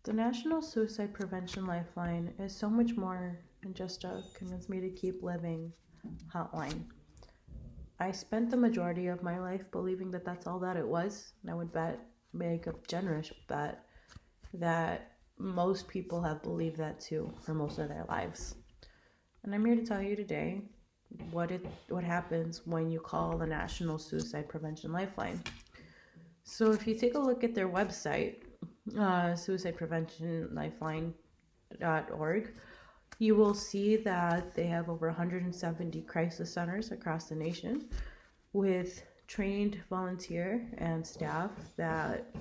The National Suicide Prevention Lifeline is so much more than just a convince me to keep living hotline. I spent the majority of my life believing that that's all that it was, and I would make a generous bet that most people have believed that too for most of their lives. And I'm here to tell you today what happens when you call the National Suicide Prevention Lifeline. So if you take a look at their website, suicidepreventionlifeline.org, you will see that they have over 170 crisis centers across the nation with trained volunteer and staff that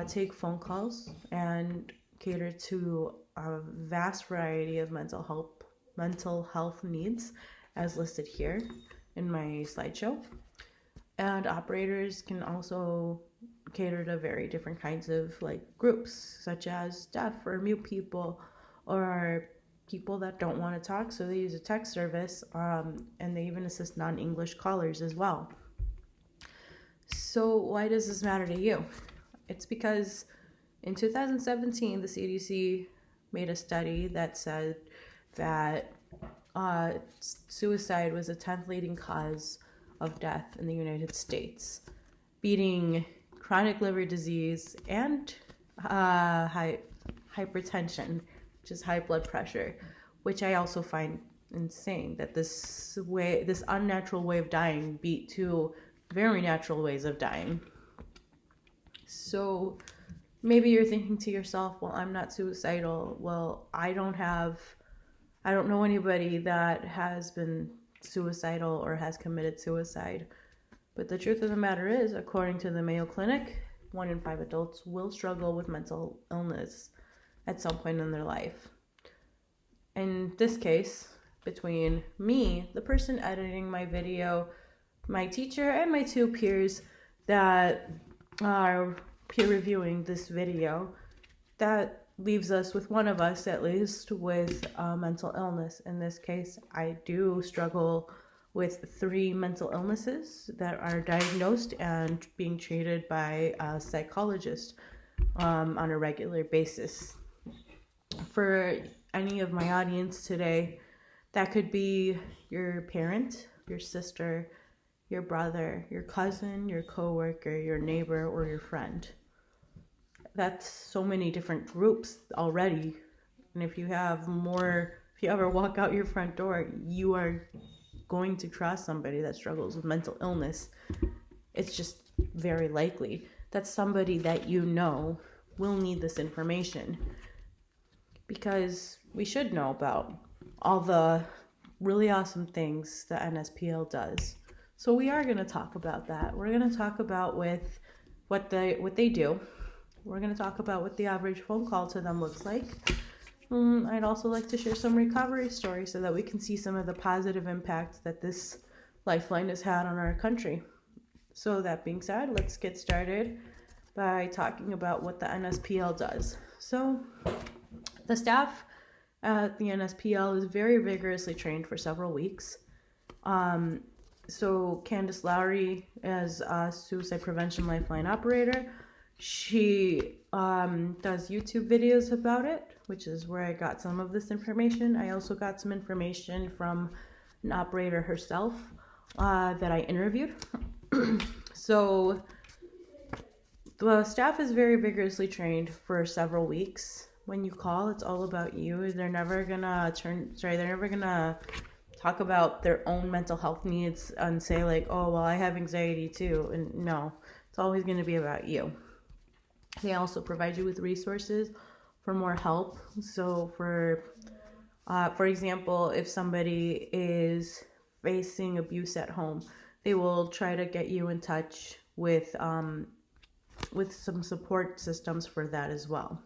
take phone calls and cater to a vast variety of mental health needs as listed here in my slideshow. And operators can also cater to very different kinds of groups, such as deaf or mute people or people that don't want to talk, so they use a text service, and they even assist non-English callers as well. So why does this matter to you? It's because in 2017, the CDC made a study that said that suicide was the 10th leading cause of death in the United States, beating chronic liver disease and hypertension, which is high blood pressure, which I also find insane that this unnatural way of dying beat two very natural ways of dying. So maybe you're thinking to yourself, well, I'm not suicidal. Well, I don't know anybody that has been suicidal or has committed suicide. But the truth of the matter is, according to the Mayo Clinic, 1 in 5 adults will struggle with mental illness at some point in their life. In this case, between me, the person editing my video, my teacher, and my 2 peers that are peer reviewing this video, that leaves us with one of us at least with mental illness. In this case, I do struggle with 3 mental illnesses that are diagnosed and being treated by a psychologist on a regular basis. For any of my audience today, that could be your parent, your sister, your brother, your cousin, your coworker, your neighbor, or your friend. That's so many different groups already. And if you ever walk out your front door, you are going to cross somebody that struggles with mental illness. It's just very likely that somebody that you know will need this information, because we should know about all the really awesome things the NSPL does. So we are going to talk about that. We're going to talk about what they do. We're going to talk about what the average phone call to them looks like. I'd also like to share some recovery stories so that we can see some of the positive impact that this lifeline has had on our country. So that being said, let's get started by talking about what the NSPL does. So the staff at the NSPL is very vigorously trained for several weeks. So Candace Lowry, as a suicide prevention lifeline operator, she does YouTube videos about it, which is where I got some of this information. I also got some information from an operator herself that I interviewed. So the staff is very vigorously trained for several weeks. When you call, it's all about you. They're never gonna talk about their own mental health needs and say oh, well, I have anxiety too. And no, it's always gonna be about you. They also provide you with resources for more help. So for example, if somebody is facing abuse at home, they will try to get you in touch with some support systems for that as well.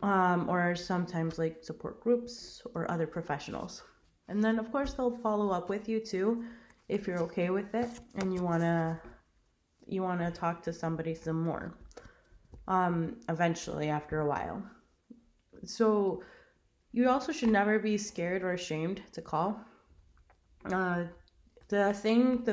Or sometimes support groups or other professionals. And then of course they'll follow up with you too if you're okay with it and you wanna talk to somebody some more. Eventually after a while. So you also should never be scared or ashamed to call. The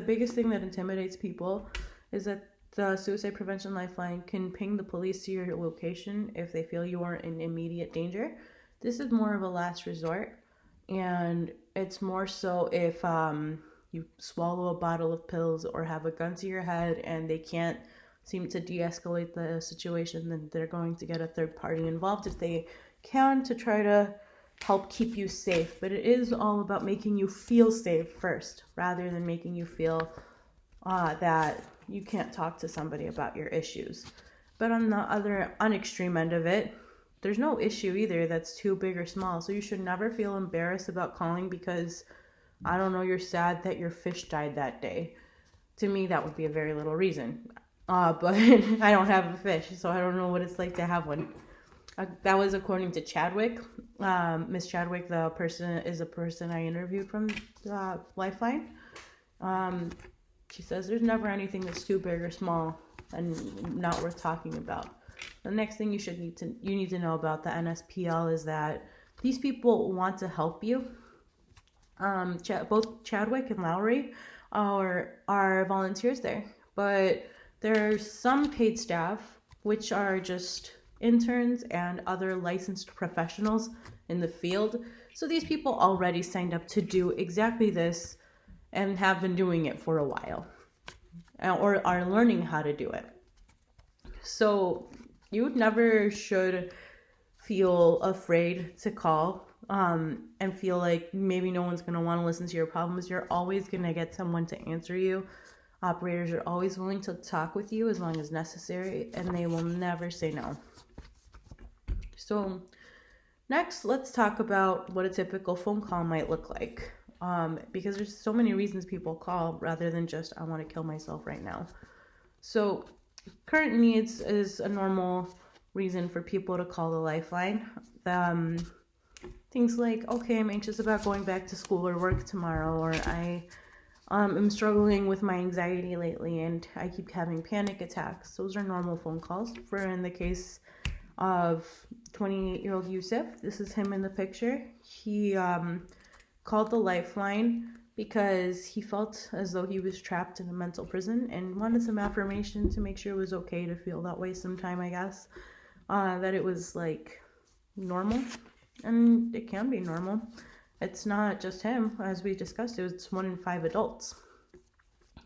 biggest thing that intimidates people is that The Suicide Prevention Lifeline can ping the police to your location if they feel you are in immediate danger. This is more of a last resort, and it's more so if you swallow a bottle of pills or have a gun to your head and they can't seem to de-escalate the situation, then they're going to get a third party involved if they can, to try to help keep you safe. But it is all about making you feel safe first, rather than making you feel that you can't talk to somebody about your issues. But on the other extreme end of it, there's no issue either that's too big or small. So you should never feel embarrassed about calling because, I don't know, you're sad that your fish died that day. To me, that would be a very little reason. But I don't have a fish, so I don't know what it's like to have one. That was according to Chadwick. Miss Chadwick, the person is a person I interviewed from Lifeline. She says there's never anything that's too big or small and not worth talking about. The next thing you need to know about the NSPL is that these people want to help you. Both Chadwick and Lowry are volunteers there, but there's some paid staff which are just interns and other licensed professionals in the field. So these people already signed up to do exactly this and have been doing it for a while, or are learning how to do it. So you never should feel afraid to call and feel like maybe no one's going to want to listen to your problems. You're always going to get someone to answer you. Operators are always willing to talk with you as long as necessary, and they will never say no. So next, let's talk about what a typical phone call might look like. Because there's so many reasons people call rather than just, I want to kill myself right now. So current needs is a normal reason for people to call the Lifeline. Things like, okay, I'm anxious about going back to school or work tomorrow, or I am struggling with my anxiety lately and I keep having panic attacks. Those are normal phone calls. For in the case of 28-year-old Yusuf, this is him in the picture. He called the Lifeline because he felt as though he was trapped in a mental prison and wanted some affirmation to make sure it was okay to feel that way sometime, I guess. That it was like normal, and it can be normal. It's not just him, as we discussed. It's 1 in 5 adults.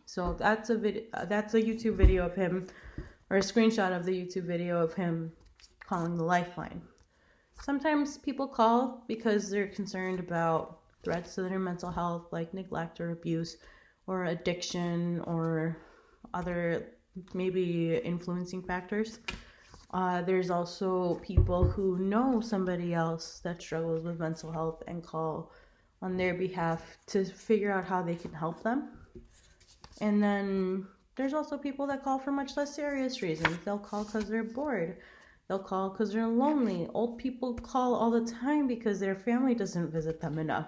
So that's a YouTube video of him, or a screenshot of the YouTube video of him calling the Lifeline. Sometimes people call because they're concerned about threats to their mental health, like neglect or abuse or addiction or other maybe influencing factors. There's also people who know somebody else that struggles with mental health and call on their behalf to figure out how they can help them. And then there's also people that call for much less serious reasons. They'll call because they're bored. They'll call because they're lonely. Old people call all the time because their family doesn't visit them enough.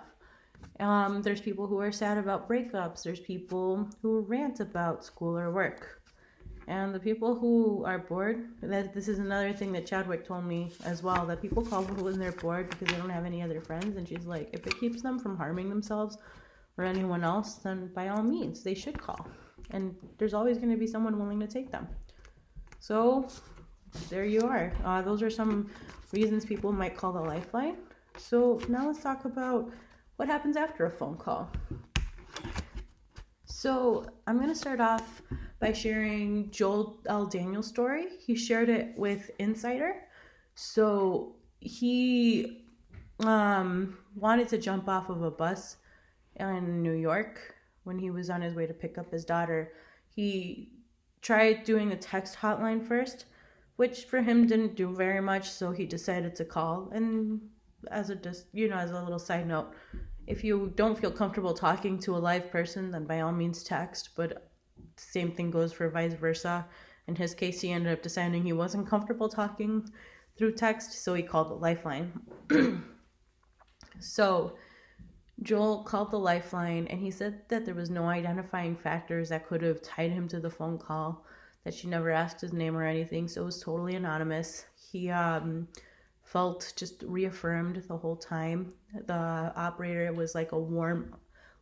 There's people who are sad about breakups. There's people who rant about school or work. And the people who are bored, this is another thing that Chadwick told me as well, that people call when they're bored because they don't have any other friends. And she's like, if it keeps them from harming themselves or anyone else, then by all means, they should call. And there's always going to be someone willing to take them. So there you are. Those are some reasons people might call the Lifeline. So now let's talk about what happens after a phone call. So I'm going to start off by sharing Joel L. Daniel's story. He shared it with Insider. So he wanted to jump off of a bus in New York when he was on his way to pick up his daughter. He tried doing the text hotline first, which for him didn't do very much, so he decided to call. And as a little side note, if you don't feel comfortable talking to a live person, then by all means text, but same thing goes for vice versa. In his case, he ended up deciding he wasn't comfortable talking through text, so he called the Lifeline. So Joel called the Lifeline, and he said that there was no identifying factors that could have tied him to the phone call, that she never asked his name or anything, so it was totally anonymous. He felt just reaffirmed the whole time. The operator was like a warm,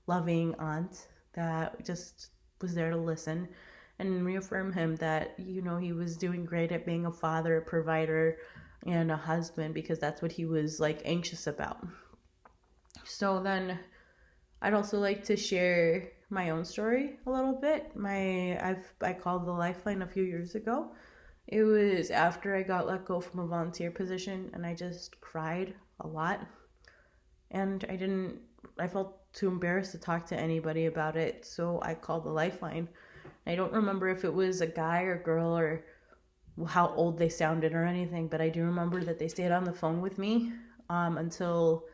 loving aunt that just was there to listen. and reaffirm him that, you know, he was doing great at being a father, a provider, and a husband, because that's what he was like anxious about. So then I'd also like to share my own story a little bit. I called the Lifeline a few years ago. It was after I got let go from a volunteer position, and I just cried a lot. And I felt too embarrassed to talk to anybody about it, so I called the Lifeline. I don't remember if it was a guy or girl or how old they sounded or anything, but I do remember that they stayed on the phone with me until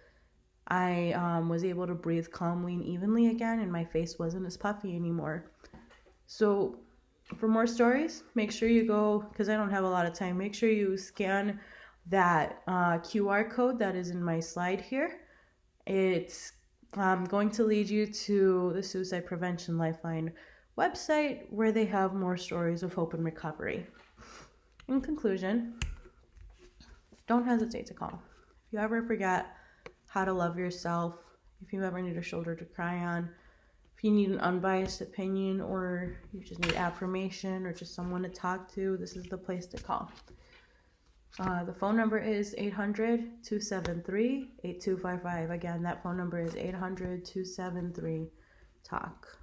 I was able to breathe calmly and evenly again, and my face wasn't as puffy anymore. So for more stories, make sure you go, because I don't have a lot of time, make sure you scan that QR code that is in my slide here. It's going to lead you to the Suicide Prevention Lifeline website, where they have more stories of hope and recovery. In conclusion, don't hesitate to call. If you ever forget how to love yourself, if you ever need a shoulder to cry on, if you need an unbiased opinion, or you just need affirmation or just someone to talk to, this is the place to call. The phone number is 800-273-8255. Again, that phone number is 800-273-TALK.